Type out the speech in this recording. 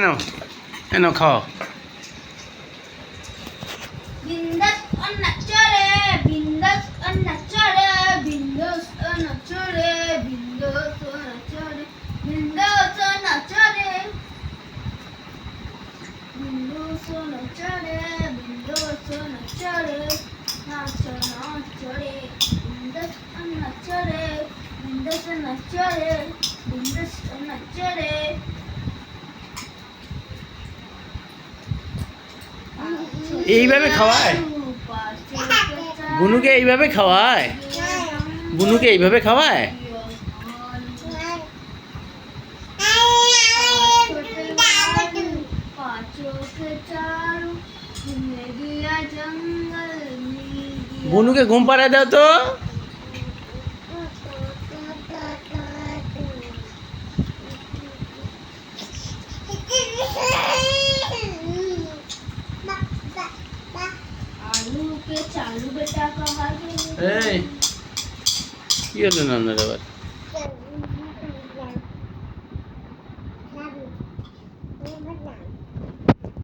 নাও নাও খাও। বিন্দাস অন্না চড়ে বিন্দাস অন্না চড়ে বিন্দাস অন্না চড়ে বিন্দাস অন্না চড়ে বিন্দাস অন্না চড়ে বিন্দাস অন্না চড়ে বিন্দাস অন্না চড়ে নাচো নাচড়ে বিন্দাস অন্না চড়ে বিন্দাস অন্না চড়ে বিন্দাস অন্না চড়ে এইভাবে খাওয়ায় বুনুকে, এইভাবে খাওয়ায় বুনুকে, এইভাবে খাওয়ায়। বুনুকে ঘুম পাড়ায় দাও তো। चालू बेटा कहा এই কি হলো নান্নার আবার?